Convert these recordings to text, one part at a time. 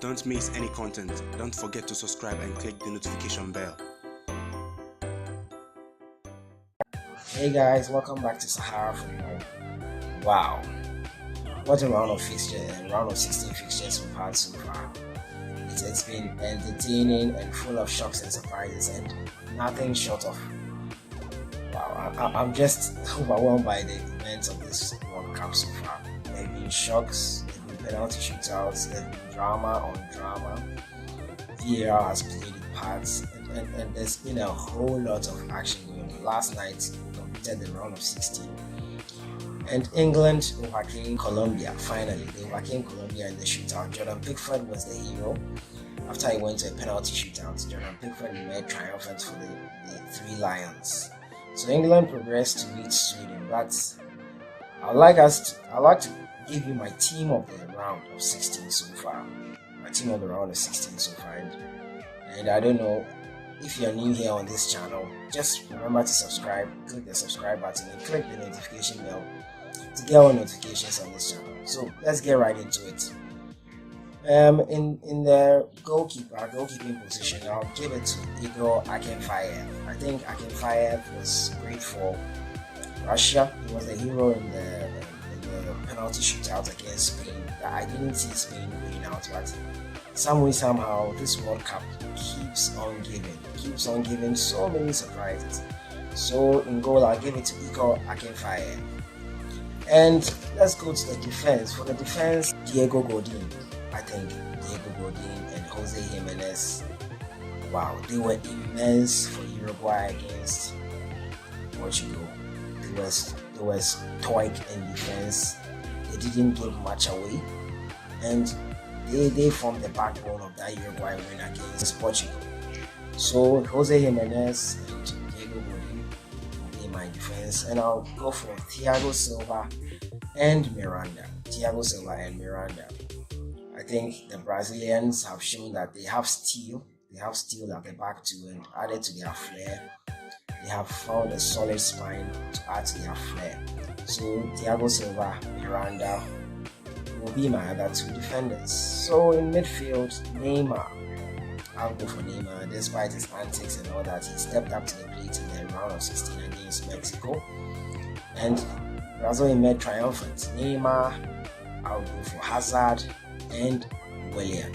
Don't miss any content. Don't forget to subscribe and click the notification bell. Hey guys, welcome back to Sahara for more. Wow, what a round of fixtures and round of 16 fixtures we've had so far. It's been entertaining and full of shocks and surprises, and nothing short of wow. I'm just overwhelmed by the events of this World Cup so far. There have been shocks, there have been penalty shootouts, there have been drama on drama. VAR has played its parts, and there's been a whole lot of action going on. Last night we completed the round of 16, and England overcame Colombia. Finally, they overcame Colombia in the shootout. Jordan Pickford was the hero. After he went to a penalty shootout, Jordan Pickford made triumphant for the Three Lions. So England progressed to beat Sweden, but I'd like to give you my team of the round of 16 so far. My team of the round of 16 so far, and I don't know if you're new here on this channel. Just remember to subscribe, click the subscribe button, and click the notification bell to get all notifications on this channel. So let's get right into it. In the goalkeeping position, I'll give it to Igor Akinfeyev. I think Akinfeyev was great for Russia. He was the hero in the penalty shootout against Spain. I didn't see Spain winning out, but somehow this World Cup keeps on giving so many surprises. So in goal, I'll give it to Igor Akinfeyev. And let's go to the defense. For the defense, Diego Godin. I think Diego Godin and Jose Jimenez, wow, they were immense for Uruguay against Portugal. There was stoic in defense. They didn't give much away, and they formed the backbone of that Uruguay win against Portugal. So Jose Jimenez and Diego Godin will be my defense, and I'll go for Thiago Silva and Miranda. I think the Brazilians have shown that they have steel at the back too, and added to their flair. They have found a solid spine to add to their flair. So Thiago Silva, Miranda will be my other two defenders. So in midfield, Neymar. I'll go for Neymar. Despite his antics and all that, he stepped up to the plate in the round of 16 against Mexico, and Brazil made triumphant. Neymar, I'll go for Hazard and William.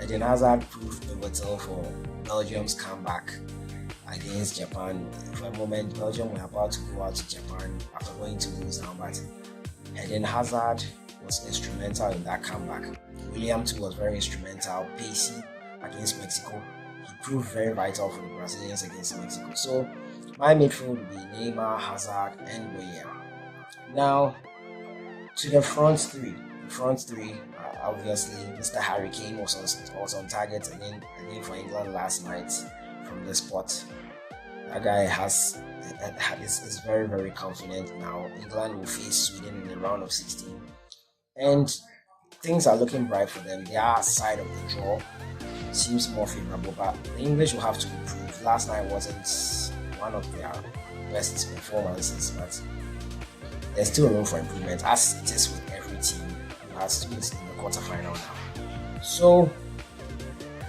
Eden Hazard proved pivotal for Belgium's comeback against Japan. For a moment, Belgium were about to go out to Japan after going to lose now, but Eden Hazard was instrumental in that comeback. William too was very instrumental, pacey against Mexico. He proved very vital for the Brazilians against Mexico. So my midfield would be Neymar, Hazard, and William. Now to the front three. Obviously, Mr. Harry Kane was on target again for England last night from the spot. That guy is very, very confident now. England will face Sweden in the round of 16, and things are looking bright for them. Their side of the draw seems more favorable, but the English will have to improve. Last night wasn't one of their best performances, but there's still room for improvement, as it is with every team who has to be in the quarterfinal now. So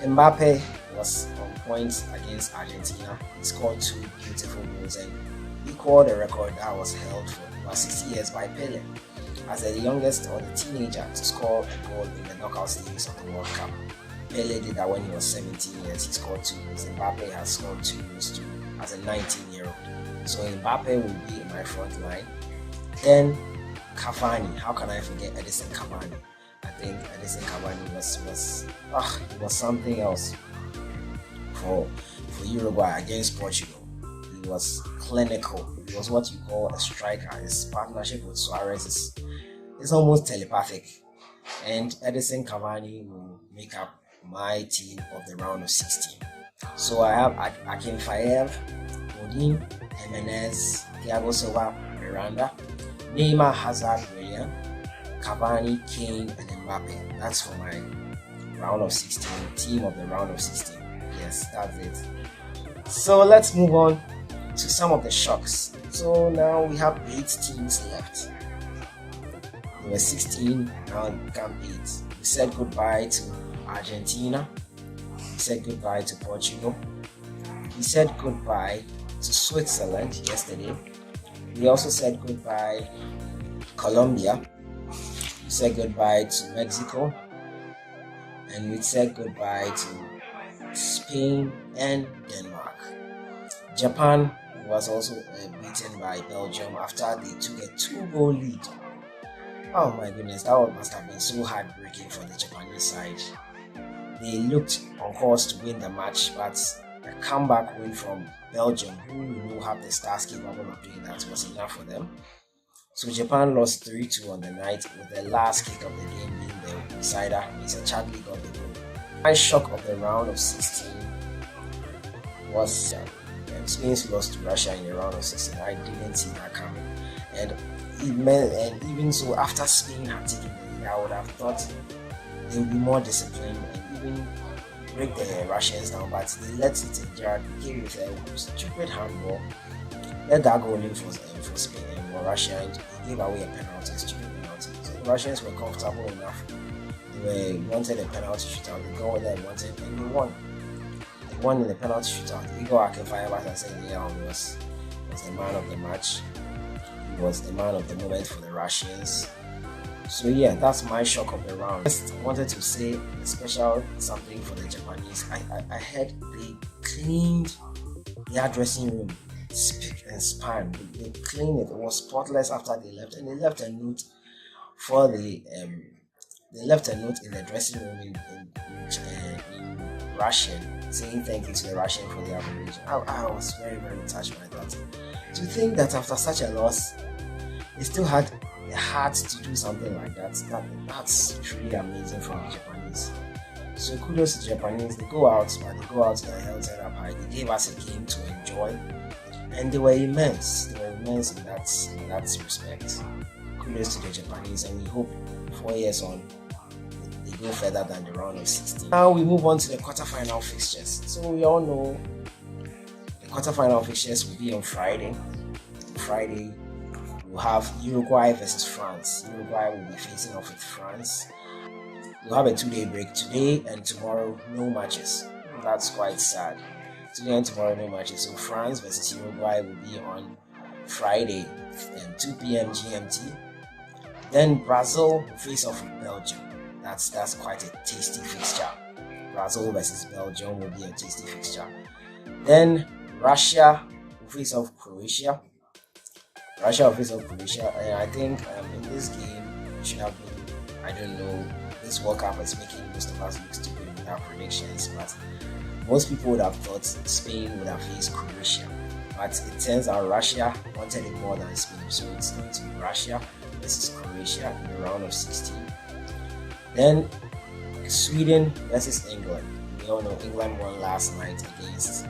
Mbappe was on point against Argentina. He scored 2 beautiful goals and equaled the record that was held for about 60 years by Pele as the youngest or the teenager to score a goal in the knockout stages of the World Cup. Pele did that when he was 17 years. He scored 2 goals. Mbappe has scored 2 goals too as a 19-year-old. So Mbappe will be in my front line. Then Cavani. How can I forget Edison Cavani? I think Edison Cavani was something else for Uruguay against Portugal. He was clinical. He was what you call a striker. His partnership with Suarez is almost telepathic. And Edison Cavani will make up my team of the round of 16. So I have Akinfeyev, Godin, Jimenez, Thiago Silva, Miranda, Neymar, Hazard, William, Cavani, Kane, and Mbappe. That's for my round of 16, team of the round of 16. Yes, that's it. So let's move on to some of the shocks. So now we have 8 teams left. There were 16, now we become 8. We said goodbye to Argentina. He said goodbye to Portugal. He said goodbye to Switzerland yesterday. He also said goodbye to Colombia. He said goodbye to Mexico. And we said goodbye to Spain and Denmark. Japan was also beaten by Belgium after they took a 2-goal lead. Oh my goodness, that must have been so heartbreaking for the Japanese side. They looked on course to win the match, but a comeback win from Belgium, who have the stars capable of doing that, was enough for them. So Japan lost 3-2 on the night, with the last kick of the game being the decider. Mr. Chadley got the goal. My shock of the round of 16 was Spain's loss to Russia in the round of 16. I didn't see that coming, and even so, after Spain had taken the lead, I would have thought they would be more disciplined and even break the Russians down, but they let it endure. They came with a stupid handball, let that goal in for Spain and for Russia, and they gave away a penalty, a stupid penalty. So the Russians were comfortable enough. They wanted a penalty shootout. They got what they wanted and they won. They won in the penalty shootout. Igor Akinfenwa, as I said, was the man of the match. He was the man of the moment for the Russians. So yeah, that's my shock of the round. Just wanted to say a special something for the Japanese. I heard they cleaned their dressing room, spick and span. They cleaned it. It was spotless after they left, and they left a note for the they left a note in the dressing room in Russian, saying thank you to the Russian for their operation. I was very, very touched by that. To think that after such a loss, they still had the heart to do something like that's truly amazing from the Japanese. So kudos to the Japanese. They go out, but they go out held up high. They gave us a game to enjoy, and they were immense. They were immense in that respect. Kudos to the Japanese, and we hope 4 years on they go further than the round of 16. Now we move on to the quarterfinal fixtures. So we all know the quarterfinal fixtures will be on Friday. Friday we'll have Uruguay versus France. Uruguay will be facing off with France. We'll have a 2-day break. Today and tomorrow, no matches. That's quite sad. Today and tomorrow, no matches. So France versus Uruguay will be on Friday at 2 p.m. GMT. Then Brazil will face off with Belgium. That's quite a tasty fixture. Brazil versus Belgium will be a tasty fixture. Then Russia will face off Croatia. And I think in this game it should have been, I don't know, this World Cup is making most of us look stupid with our predictions, but most people would have thought Spain would have faced Croatia. But it turns out Russia wanted it more than Spain, so it's going to be Russia versus Croatia in the round of 16. Then Sweden versus England. We all know England won last night against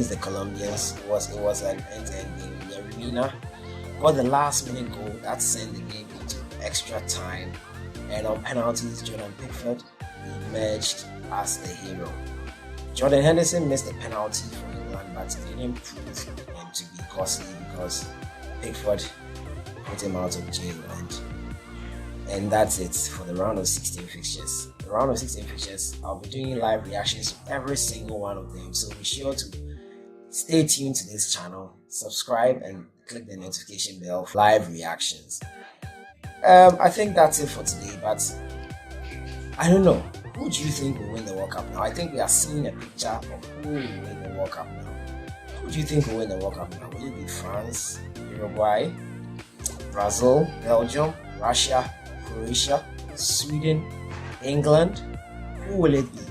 the Colombians. It was an end-to-end game. Yeremina got the last-minute goal that sent the game into extra time, and on penalties, Jordan Pickford emerged as the hero. Jordan Henderson missed a penalty for England, but it didn't prove him to be costly because Pickford put him out of jail, and that's it for the round of 16 fixtures. The round of 16 fixtures, I'll be doing live reactions to every single one of them, so be sure to stay tuned to this channel, subscribe and click the notification bell for live reactions. I think that's it for today, but I don't know, who do you think will win the World Cup now? I think we are seeing a picture of who will win the World Cup now. Who do you think will win the World Cup now? Will it be France, Uruguay, Brazil, Belgium, Russia, Croatia, Sweden, England? Who will it be?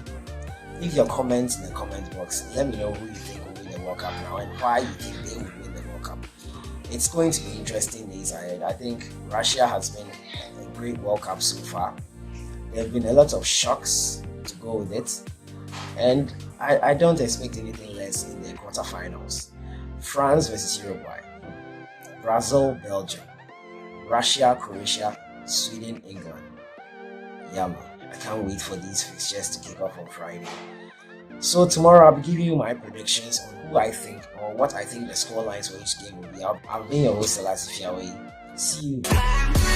Leave your comments in the comment box. Let me know who you think will win the World Cup now and why you think they will win the World Cup. It's going to be interesting days ahead. I think Russia has been a great World Cup so far. There have been a lot of shocks to go with it, and I don't expect anything less in the quarterfinals. France versus Uruguay, Brazil, Belgium, Russia, Croatia, Sweden, England. Yeah, man, I can't wait for these fixtures to kick off on Friday. So tomorrow I'll be giving you my predictions on who I think or what I think the score lines for each game will be. I've been your host, Selassie Fiawe. See you.